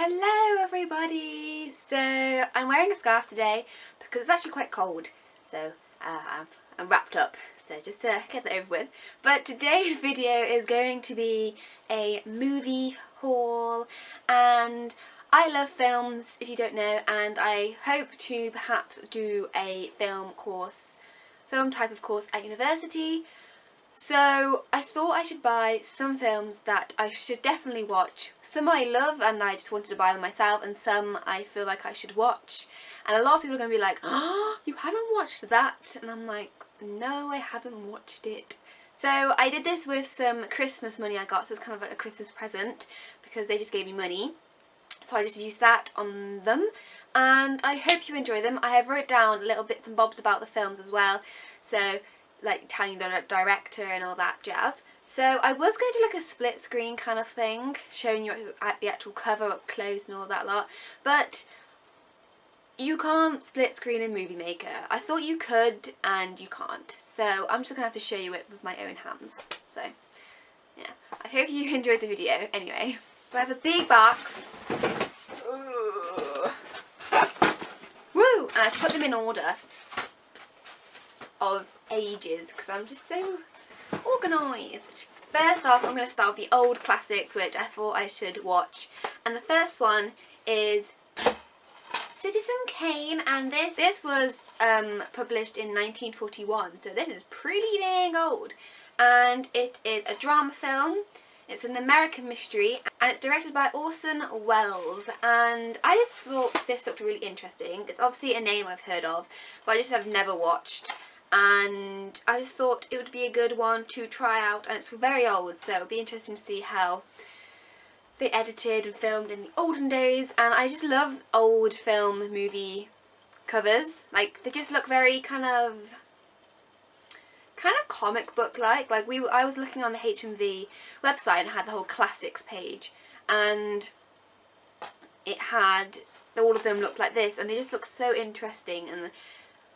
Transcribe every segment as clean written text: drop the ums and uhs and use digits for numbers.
Hello everybody! So I'm wearing a scarf today because it's actually quite cold, so I'm wrapped up, so just to get that over with. But today's video is going to be a movie haul, and I love films if you don't know, and I hope to perhaps do a film type of course at university. So I thought I should buy some films that I should definitely watch. Some I love and I just wanted to buy them myself, and some I feel like I should watch. And a lot of people are going to be like, oh, you haven't watched that? And I'm like, no, I haven't watched it. So I did this with some Christmas money I got, so it's kind of like a Christmas present because they just gave me money. So I just used that on them, and I hope you enjoy them. I have wrote down little bits and bobs about the films as well, so like telling you the director and all that jazz. So I was going to do like a split screen kind of thing, showing you the actual cover up close and all that lot, but you can't split screen in Movie Maker. I thought you could and you can't, so I'm just going to have to show you it with my own hands. So yeah, I hope you enjoyed the video anyway. So I have a big box. Ooh. Woo! And I put them in order of ages because I'm just so organised. First off, I'm going to start with the old classics which I thought I should watch, and the first one is Citizen Kane, and this was published in 1941, so this is pretty dang old, and it is a drama film. It's an American mystery, and it's directed by Orson Welles, and I just thought this looked really interesting. It's obviously a name I've heard of, but I just have never watched, and I just thought it would be a good one to try out, and it's very old, so it would be interesting to see how they edited and filmed in the olden days. And I just love old film movie covers. Like, they just look very kind of comic book like I was looking on the HMV website and it had the whole classics page, and it had all of them look like this, and they just look so interesting, and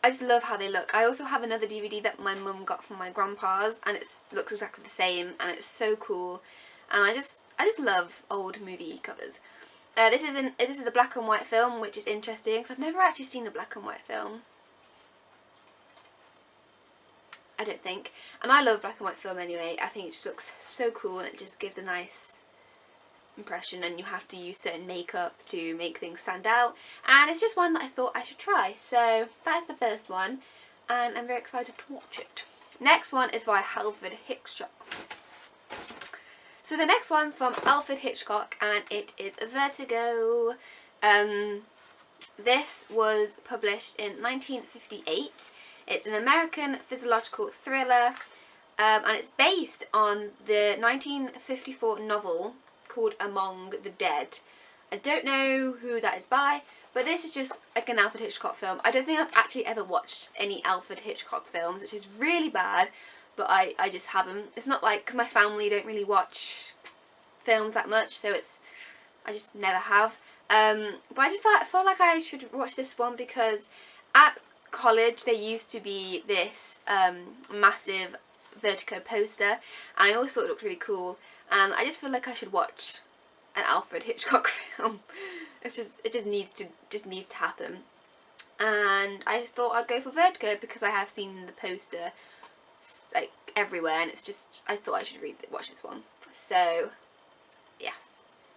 I just love how they look. I also have another DVD that my mum got from my grandpa's, and it looks exactly the same, and it's so cool, and I just love old movie covers. This is a black and white film, which is interesting because I've never actually seen a black and white film, I don't think, and I love black and white film anyway. I think it just looks so cool and it just gives a nice impression, and you have to use certain makeup to make things stand out, and it's just one that I thought I should try. So that is the first one, and I'm very excited to watch it. Next one is by Alfred Hitchcock. So the next one's from Alfred Hitchcock, and it is Vertigo. This was published in 1958. It's an American physiological thriller, and it's based on the 1954 novel called Among the Dead. I don't know who that is by, but this is just like an Alfred Hitchcock film. I don't think I've actually ever watched any Alfred Hitchcock films, which is really bad, but I just haven't. It's not like, because my family don't really watch films that much, so I just never have. But I just felt like I should watch this one because at college there used to be this massive Vertigo poster, and I always thought it looked really cool, and I just feel like I should watch an Alfred Hitchcock film. It just needs to happen, and I thought I'd go for Vertigo because I have seen the poster like everywhere, and I thought I should watch this one. So yes,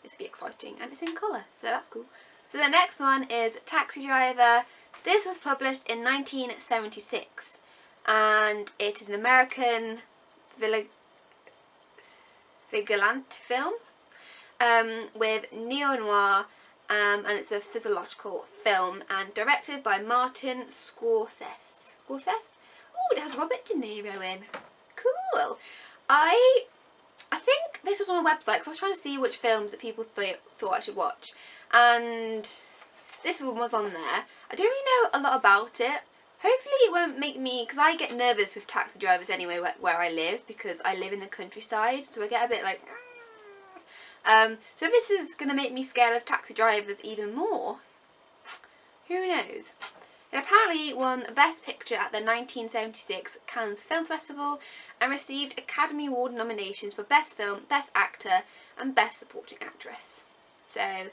this will be exciting, and it's in colour, so that's cool. So the next one is Taxi Driver. This was published in 1976, and it is an American vigilante film with neo-noir, and it's a physiological film, and directed by Martin Scorsese. Scorsese? Oh, it has Robert De Niro in. Cool. I think this was on a website because I was trying to see which films that people thought I should watch, and this one was on there. I don't really know a lot about it. Hopefully it won't make me, because I get nervous with taxi drivers anyway where I live, because I live in the countryside, so I get a bit like so if this is going to make me scared of taxi drivers even more, who knows. It apparently won Best Picture at the 1976 Cannes Film Festival and received Academy Award nominations for Best Film, Best Actor and Best Supporting Actress. So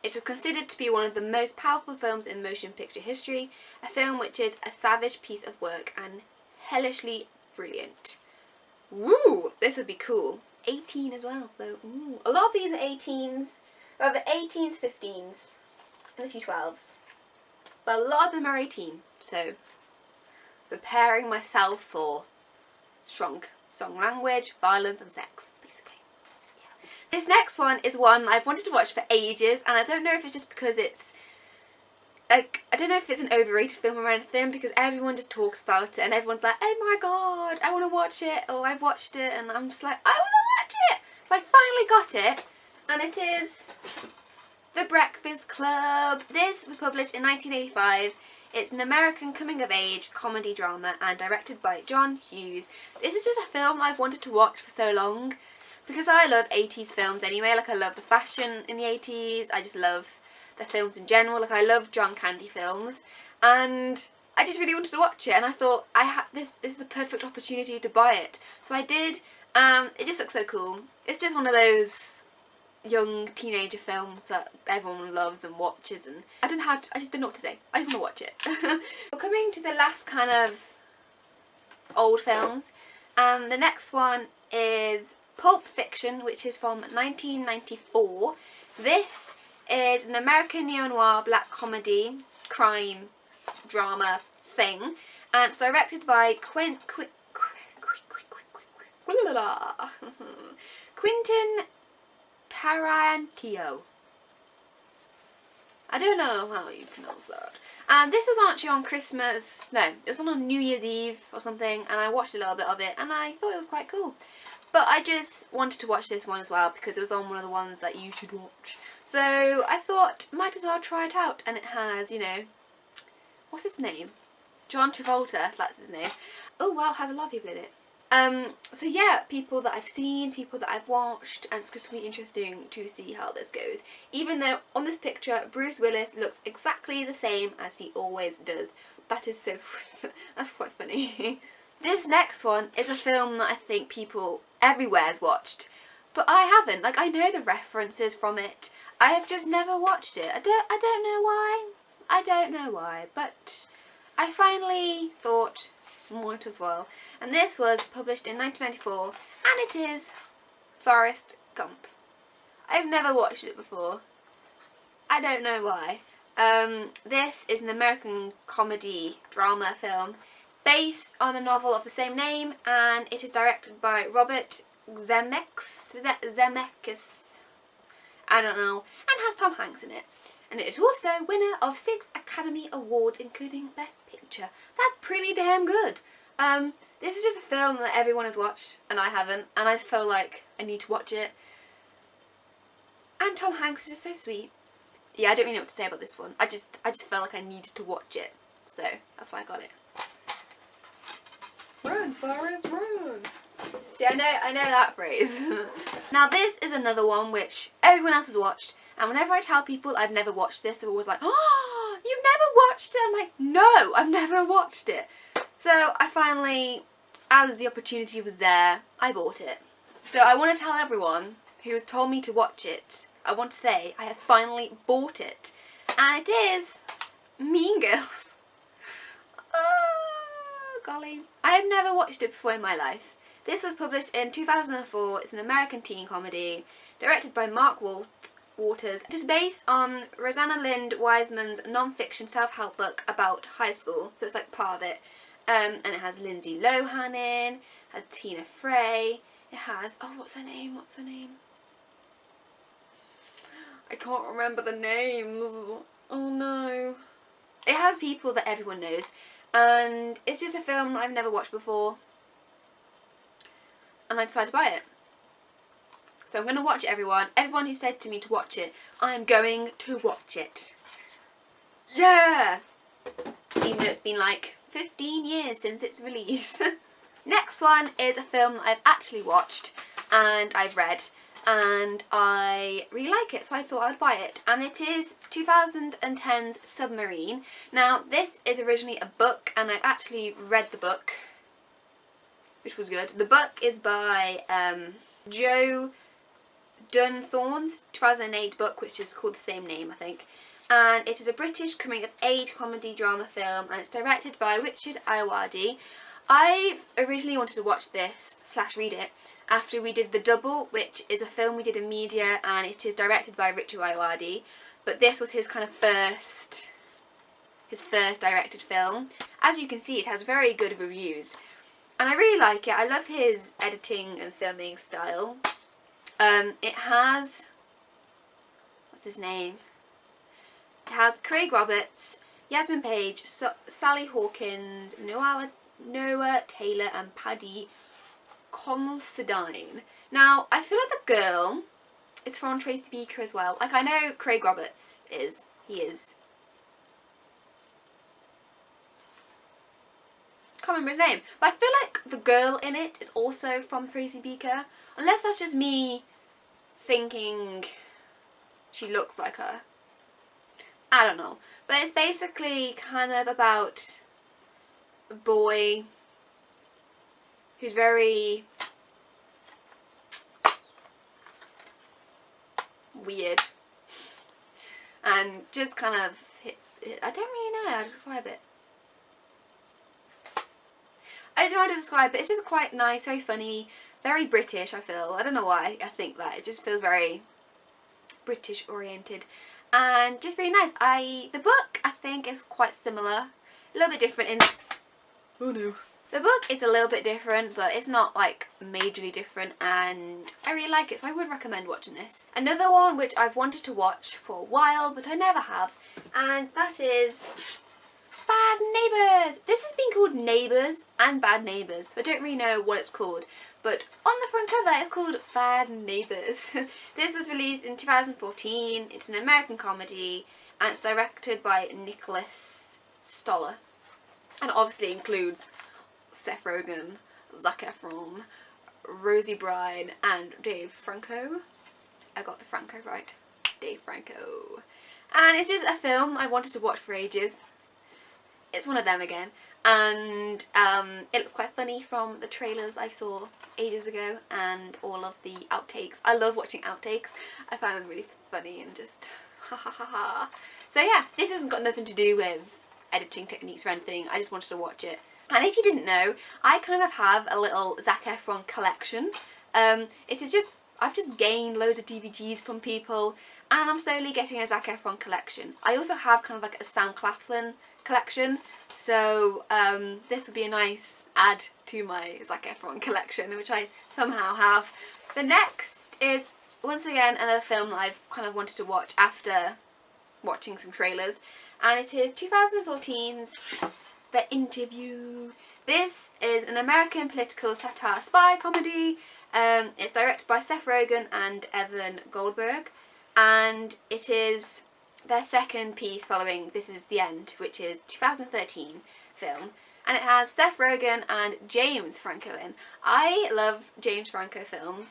It is considered to be one of the most powerful films in motion picture history, a film which is a savage piece of work and hellishly brilliant. Woo! This would be cool. 18 as well, so ooh. A lot of these are 18s, rather 18s, 15s, and a few 12s. But a lot of them are 18, so preparing myself for strong language, violence and sex, basically. Yeah. This next one is one I've wanted to watch for ages, and I don't know if it's just because it's like, I don't know if it's an overrated film or anything, because everyone just talks about it and everyone's like, oh my god, I want to watch it, or I've watched it, and I'm just like, I want to watch it! So I finally got it, and it is The Breakfast Club. This was published in 1985. It's an American coming-of-age comedy drama and directed by John Hughes. This is just a film I've wanted to watch for so long, because I love 80s films anyway. Like, I love the fashion in the 80s, I just love the films in general. Like, I love John Candy films, and I just really wanted to watch it, and I thought this is the perfect opportunity to buy it. So I did. It just looks so cool. It's just one of those young teenager films that everyone loves and watches, and I just don't know what to say. I just want to watch it. We're coming to the last kind of old films, and the next one is Pulp Fiction, which is from 1994. This is an American neo-noir black comedy crime drama thing, and it's directed by Quentin Tarantino. I don't know how you pronounce that. And this was actually on Christmas, no, it was on New Year's Eve or something, and I watched a little bit of it and I thought it was quite cool. But I just wanted to watch this one as well because it was on one of the ones that you should watch. So I thought, might as well try it out, and it has, you know, what's his name? John Travolta, that's his name. Oh wow, it has a lot of people in it. So yeah, people that I've seen, people that I've watched, and it's just going to be interesting to see how this goes. Even though on this picture, Bruce Willis looks exactly the same as he always does. That is so, that's quite funny. This next one is a film that I think people everywhere has watched, but I haven't. Like, I know the references from it, I have just never watched it. I don't know why. I don't know why, but I finally thought, might as well. And this was published in 1994, and it is Forrest Gump. I've never watched it before. I don't know why. This is an American comedy drama film based on a novel of the same name, and it is directed by Robert Zemeckis, I don't know, and has Tom Hanks in it. And it is also winner of 6 Academy Awards, including Best Picture. That's pretty damn good. This is just a film that everyone has watched, and I haven't, and I feel like I need to watch it. And Tom Hanks is just so sweet. Yeah, I don't really know what to say about this one. I just felt like I needed to watch it, so that's why I got it. Run, Forrest, run! See, I know that phrase. Now this is another one which everyone else has watched, and whenever I tell people I've never watched this, they're always like, oh, you've never watched it? I'm like, no, I've never watched it. So I finally, as the opportunity was there, I bought it. So I want to tell everyone who has told me to watch it, I want to say I have finally bought it. And it is Mean Girls. Oh, golly. I have never watched it before in my life. This was published in 2004. It's an American teen comedy, directed by Mark Waters. It is based on Rosanna Lind Wiseman's non-fiction self-help book about high school, so it's like part of it. And it has Lindsay Lohan in, has Tina Fey, it has, oh, what's her name? I can't remember the names. Oh no. It has people that everyone knows, and it's just a film that I've never watched before, and I decided to buy it. So I'm going to watch it, everyone. Everyone who said to me to watch it, I'm going to watch it. Yeah! Even though it's been like 15 years since its release. Next one is a film that I've actually watched and I've read, and I really like it, so I thought I'd buy it. And it is 2010's Submarine. Now this is originally a book, and I've actually read the book, which was good. The book is by Joe Dunthorne's 2008 book, which is called the same name, I think. And it is a British coming-of-age comedy drama film, and it's directed by Richard Ayoade. I originally wanted to watch this / read it after we did The Double, which is a film we did in media, and it is directed by Richard Ayoade. But this was his kind of first directed film. As you can see, it has very good reviews, and I really like it. I love his editing and filming style. It has, what's his name? It has Craig Roberts, Yasmin Page, Sally Hawkins, Noah Taylor and Paddy Considine. Now, I feel like the girl is from Tracy Beaker as well. Like, I know Craig Roberts is. Can't remember his name, but I feel like the girl in it is also from Tracy Beaker, unless that's just me thinking she looks like her. I don't know, but it's basically kind of about a boy who's very weird and just kind of, I don't really know how to describe it. I don't know how to describe it. It's just quite nice, very funny, very British, I feel. I don't know why I think that. It just feels very British oriented and just really nice. The book, I think, is quite similar. A little bit different in... Oh no. The book is a little bit different, but it's not like majorly different, and I really like it, so I would recommend watching this. Another one which I've wanted to watch for a while, but I never have, and that is Bad Neighbours. This has been called Neighbours and Bad Neighbours. I don't really know what it's called, but on the front cover it's called Bad Neighbours. This was released in 2014. It's an American comedy, and it's directed by Nicholas Stoller, and obviously includes Seth Rogen, Zac Efron, Rosie Byrne and Dave Franco. I got the Franco right. Dave Franco. And it's just a film I wanted to watch for ages. It's one of them again, and it looks quite funny from the trailers I saw ages ago and all of the outtakes. I love watching outtakes. I find them really funny and just ha ha ha ha. So yeah, this hasn't got nothing to do with editing techniques or anything. I just wanted to watch it. And if you didn't know, I kind of have a little Zac Efron collection. It is just, I've just gained loads of DVDs from people, and I'm slowly getting a Zac Efron collection. I also have kind of like a Sam Claflin collection, so this would be a nice add to my Zac Efron collection, which I somehow have. The next is, once again, another film that I've kind of wanted to watch after watching some trailers, and it is 2014's The Interview. This is an American political satire spy comedy. It's directed by Seth Rogen and Evan Goldberg, and it is their second piece following This Is the End, which is 2013 film, and it has Seth Rogen and James Franco in. I love James Franco films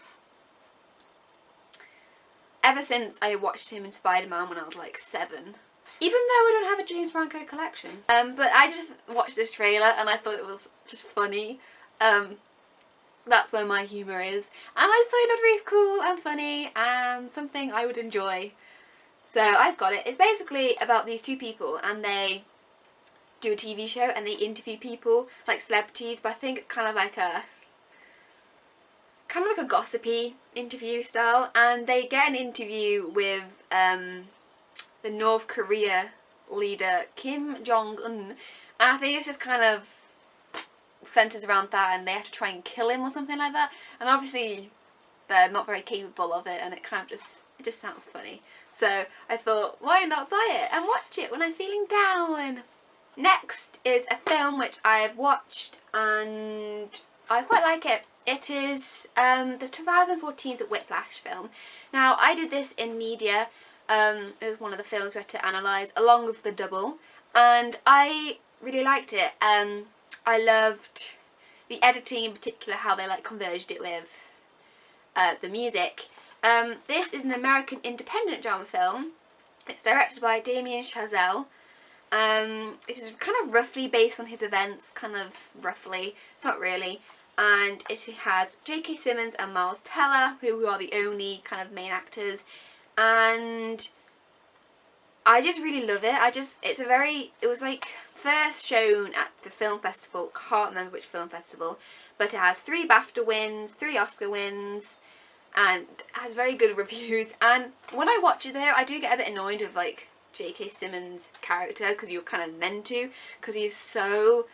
ever since I watched him in Spider-Man when I was like 7. Even though I don't have a James Franco collection. But I just watched this trailer and I thought it was just funny. That's where my humour is. And I thought it looked really cool and funny and something I would enjoy. So I've got it. It's basically about these two people, and they do a TV show and they interview people, like celebrities, but I think it's kind of like a gossipy interview style, and they get an interview with the North Korea leader Kim Jong-un, and I think it's just kind of centres around that, and they have to try and kill him or something like that, and obviously they're not very capable of it, and it kind of just sounds funny. So I thought, why not buy it and watch it when I'm feeling down? Next is a film which I've watched and I quite like it. It is the 2014's Whiplash film. Now, I did this in media. It was one of the films we had to analyse along with The Double, and I really liked it. I loved the editing, in particular how they like converged it with the music. This is an American independent drama film. It's directed by Damien Chazelle. It is kind of roughly based on his events, kind of roughly. It's not really. and it has J.K. Simmons and Miles Teller, who are the only kind of main actors, and I just really love it. It was like first shown at the film festival, can't remember which film festival, but it has 3 BAFTA wins, 3 Oscar wins, and has very good reviews. And when I watch it though, I do get a bit annoyed with like J.K. Simmons' character, because you're kind of meant to, because he's so,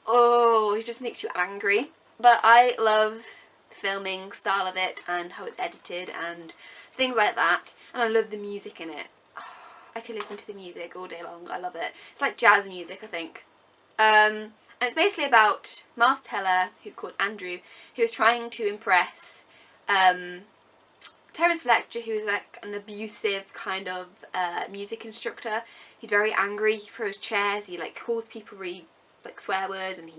he just makes you angry. But I love the filming style of it and how it's edited and things like that, and I love the music in it. I could listen to the music all day long. I love it. It's like jazz music, I think. And it's basically about Miles Teller, who's called Andrew, who is trying to impress Terence Fletcher, who is like an abusive kind of music instructor. He's very angry. He throws chairs. He like calls people really like swear words, and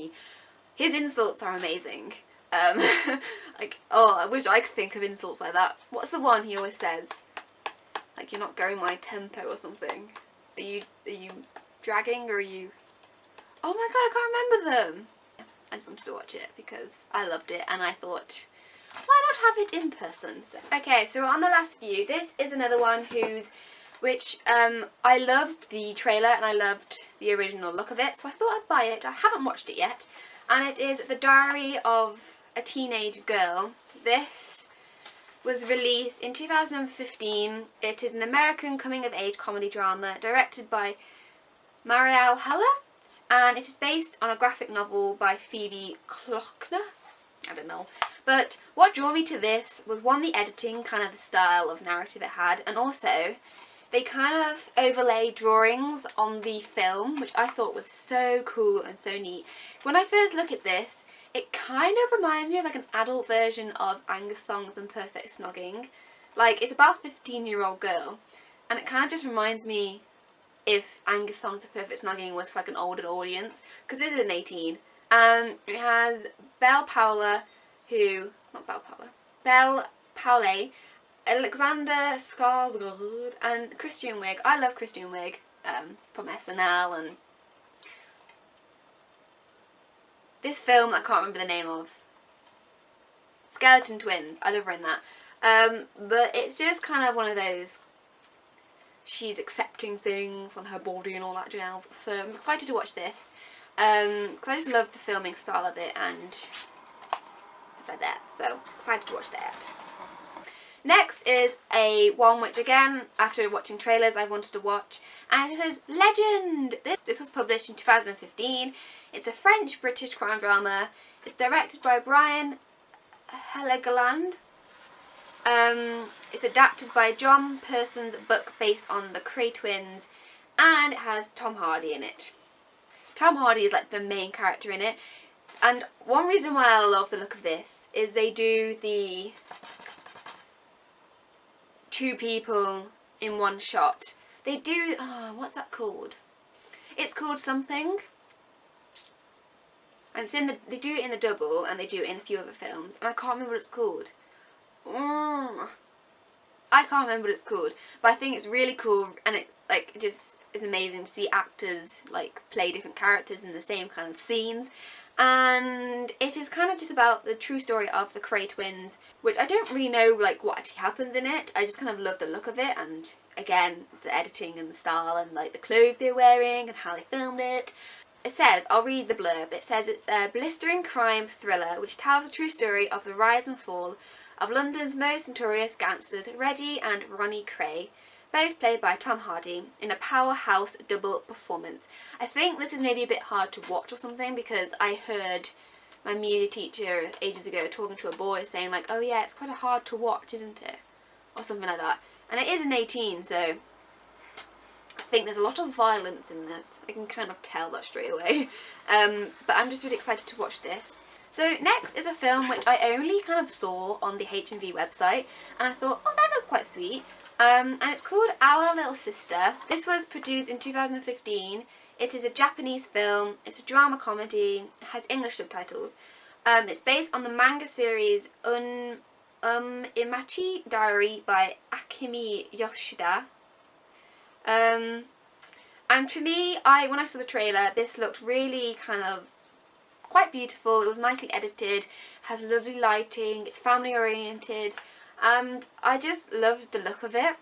his insults are amazing. Like, oh, I wish I could think of insults like that. What's the one he always says? Like, you're not going my tempo or something. Are you dragging, or are you... Oh my god, I can't remember them. I just wanted to watch it because I loved it, and I thought, why not have it in person? So, okay, so we're on the last few. This is another one which I loved the trailer and I loved the original look of it, so I thought I'd buy it. I haven't watched it yet, and it is The Diary of a Teenage Girl. This was released in 2015. It is an American coming-of-age comedy drama directed by Marielle Heller, and it is based on a graphic novel by Phoebe Klockner. I don't know. But what drew me to this was, one, the editing, kind of the style of narrative it had, and also they kind of overlay drawings on the film, which I thought was so cool and so neat. When I first look at this, it kind of reminds me of like an adult version of Angus Thongs and Perfect Snogging. Like, it's about a 15-year-old girl, and it kind of just reminds me if Angus Thongs and Perfect Snogging was for like an older audience, because this is an 18. It has Belle Powler, Belle Powley, Alexander Skarsgård, and Christian Wiig. I love Christian Wiig from SNL, and this film I can't remember the name of. Skeleton Twins. I love her in that. But it's just kind of one of those, she's accepting things on her body and all that jazz. So I'm excited to watch this. Because I just love the filming style of it and stuff like that. So excited to watch that. Next is one which, again, after watching trailers, I wanted to watch, and it is Legend. This was published in 2015. It's a French-British crime drama. It's directed by Brian Helgeland. It's adapted by John Pearson's book based on the Cray twins, and it has Tom Hardy in it. Tom Hardy is like the main character in it, and one reason why I love the look of this is they do the 2 people in one shot. They do, what's that called? It's called something. And it's in they do it in the double, and they do it in a few other films, and I can't remember what it's called. I can't remember what it's called, but I think it's really cool, and it just is amazing to see actors like play different characters in the same kind of scenes. And it is kind of just about the true story of the Cray twins, which I don't really know like what actually happens in it. I just kind of love the look of it, and again the editing and the style and like the clothes they're wearing and how they filmed it. It says, I'll read the blurb, it says it's a blistering crime thriller which tells the true story of the rise and fall of London's most notorious gangsters Reddy and Ronnie Cray, both played by Tom Hardy, in a powerhouse double performance. I think this is maybe a bit hard to watch or something, because I heard my media teacher ages ago talking to a boy saying like, oh yeah, it's quite hard to watch, isn't it? Or something like that. And it is an 18, so I think there's a lot of violence in this. I can kind of tell that straight away. But I'm just really excited to watch this. So next is a film which I only kind of saw on the HMV website, and I thought, oh, that looks quite sweet. And it's called Our Little Sister. This was produced in 2015. It is a Japanese film. It's a drama comedy. It has English subtitles. It's based on the manga series Imachi Diary by Akemi Yoshida. And for me, when I saw the trailer, this looked really kind of quite beautiful. It was nicely edited, has lovely lighting, it's family oriented, and I just loved the look of it.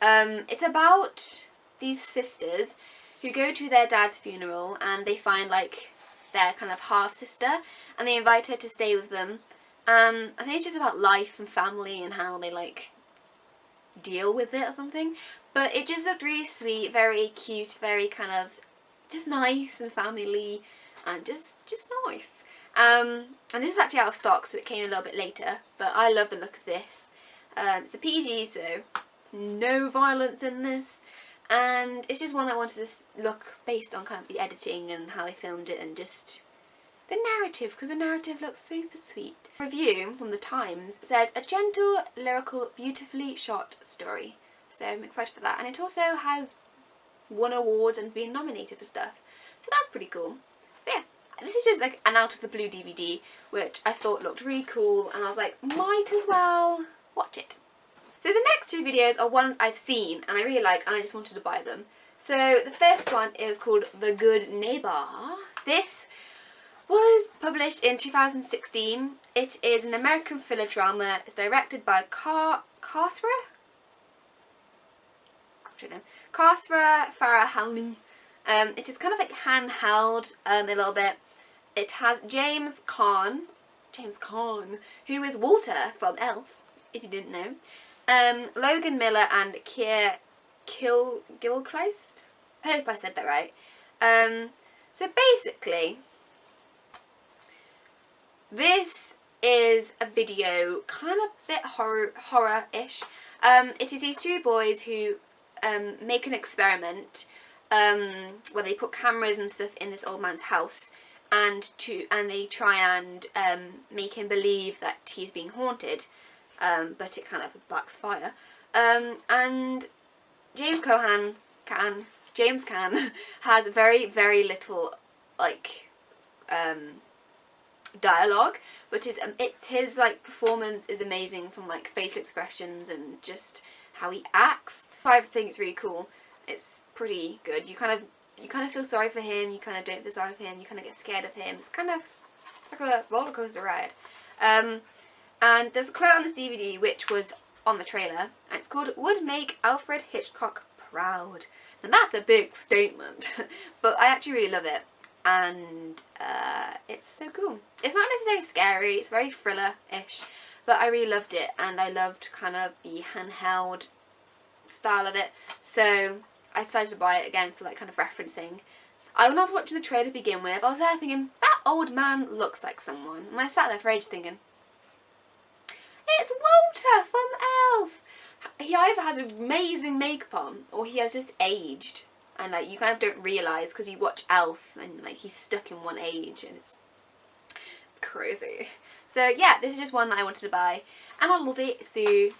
It's about these sisters who go to their dad's funeral and they find like their kind of half sister and they invite her to stay with them. I think it's just about life and family and how they like deal with it or something. But it just looked really sweet, very cute, very kind of just nice and family and just nice. And this is actually out of stock, so it came a little bit later, but I love the look of this. It's a PG, so no violence in this, and it's just one that wanted this look based on kind of the editing and how they filmed it and just the narrative, because the narrative looks super sweet. Review from the Times says, a gentle, lyrical, beautifully shot story. So I'm excited for that, and it also has won awards and been nominated for stuff, so that's pretty cool. So yeah, this is just like an out of the blue DVD which I thought looked really cool, and I was like, might as well watch it. So the next two videos are ones I've seen and I really like, and I just wanted to buy them. So the first one is called The Good Neighbour. This was published in 2016. It is an American thriller drama. It's directed by Carthra Farahani. It is kind of like handheld a little bit. It has James Caan, who is Walter from Elf, if you didn't know. Logan Miller and Keir Gilchrist. I hope I said that right. So basically, this is a video kind of a bit horror-ish. It is these two boys who make an experiment where they put cameras and stuff in this old man's house, and they try and make him believe that he's being haunted, but it kind of backfires. And James Caan has very, very little like dialogue, but his like performance is amazing, from like facial expressions and just how he acts. I think it's really cool. It's pretty good. You kind of feel sorry for him, you kind of don't feel sorry for him, you kind of get scared of him. It's like a roller coaster ride. And there's a quote on this DVD which was on the trailer, and it's called "Would make Alfred Hitchcock proud." And that's a big statement, but I actually really love it, and it's so cool. It's not necessarily scary, it's very thriller-ish, but I really loved it, and I loved kind of the handheld style of it, so I decided to buy it again for like kind of referencing. When I was watching the trailer to begin with, I was there thinking, that old man looks like someone, and I sat there for ages thinking, it's Walter from Elf! He either has amazing makeup on, or he has just aged, and like you kind of don't realise because you watch Elf and like he's stuck in one age, and it's crazy. So yeah, this is just one that I wanted to buy, and I love it. So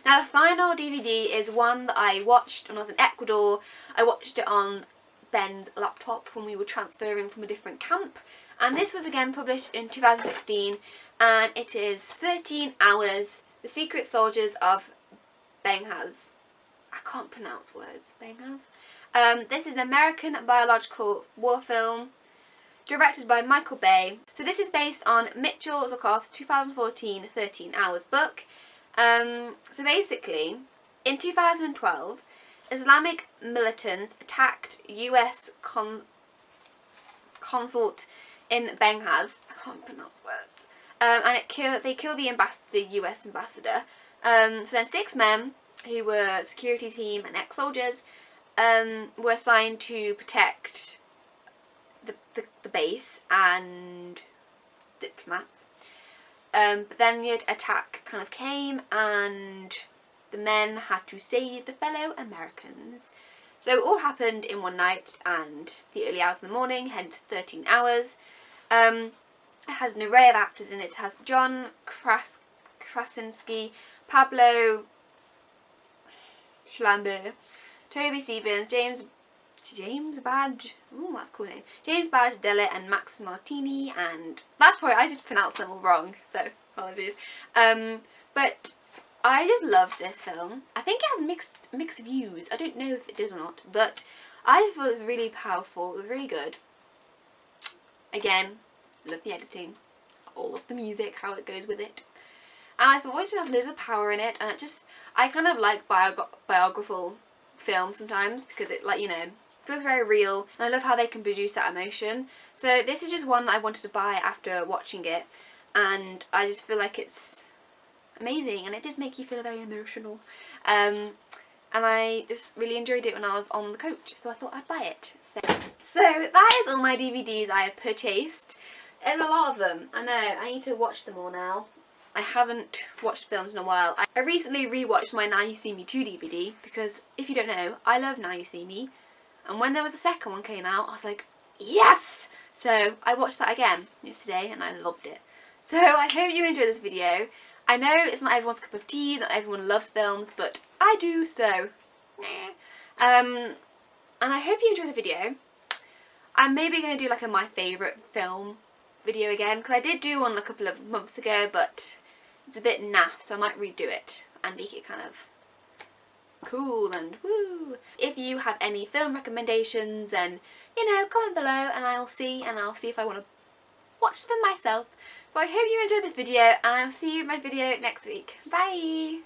now the final DVD is one that I watched when I was in Ecuador. I watched it on Ben's laptop when we were transferring from a different camp, and this was again published in 2016, and it is 13 Hours, The Secret Soldiers of Benghaz. I can't pronounce words. Benghaz. This is an American biological war film directed by Michael Bay. So this is based on Mitchell Zuckoff's 2014 13 Hours book. So basically, in 2012, Islamic militants attacked US consulate in Benghaz. I can't pronounce words. And they killed the US ambassador. So then 6 men who were security team and ex-soldiers were assigned to protect the base and diplomats. But then the attack kind of came, and the men had to save the fellow Americans. So it all happened in one night and the early hours of the morning, hence 13 hours. It has an array of actors in it. It has John Krasinski, Pablo Schlamber, Toby Stevens, James Badge, ooh, that's a cool name, James Badge Dellett, and Max Martini, and that's probably, I just pronounced them all wrong, so apologies. But I just love this film. I think it has mixed views. I don't know if it does or not, but I just thought it was really powerful. It was really good. Again, love the editing, all of the music, how it goes with it. And I thought it just has loads of power in it, and it just, I kind of like biographical films sometimes because it, like, you know, feels very real, and I love how they can produce that emotion. So this is just one that I wanted to buy after watching it, and I just feel like it's amazing, and it does make you feel very emotional. And I just really enjoyed it when I was on the coach, so I thought I'd buy it. So that is all my DVDs I have purchased. There's a lot of them, I know, I need to watch them all now. I haven't watched films in a while. I recently rewatched my Now You See Me 2 DVD because, if you don't know, I love Now You See Me, and when there was a second one came out I was like, yes! So I watched that again yesterday and I loved it. So I hope you enjoyed this video. I know it's not everyone's cup of tea, not everyone loves films, but I do, so and I hope you enjoyed the video. I'm maybe going to do like a my favourite film video again, because I did do one a couple of months ago, but it's a bit naff, so I might redo it and make it kind of cool and woo. If you have any film recommendations, then, you know, comment below and I'll see if I want to watch them myself. So I hope you enjoyed this video, and I'll see you in my video next week. Bye!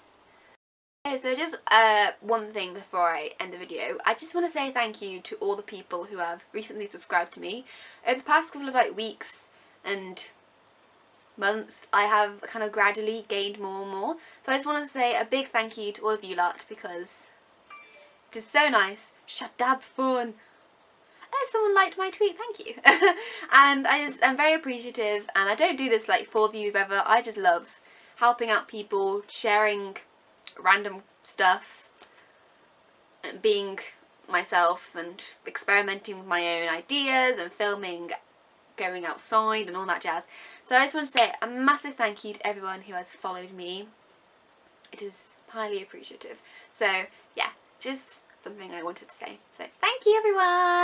Okay, so just one thing before I end the video. I just want to say thank you to all the people who have recently subscribed to me. Over the past couple of like weeks and months, I have kind of gradually gained more and more. So I just want to say a big thank you to all of you lot, because it is so nice. Shadab fun. Oh, someone liked my tweet, thank you. And I'm very appreciative, and I don't do this like for views ever. I just love helping out people, sharing random stuff, and being myself and experimenting with my own ideas and filming, going outside and all that jazz. So I just want to say a massive thank you to everyone who has followed me. It is highly appreciative. So yeah, just something I wanted to say. So thank you everyone!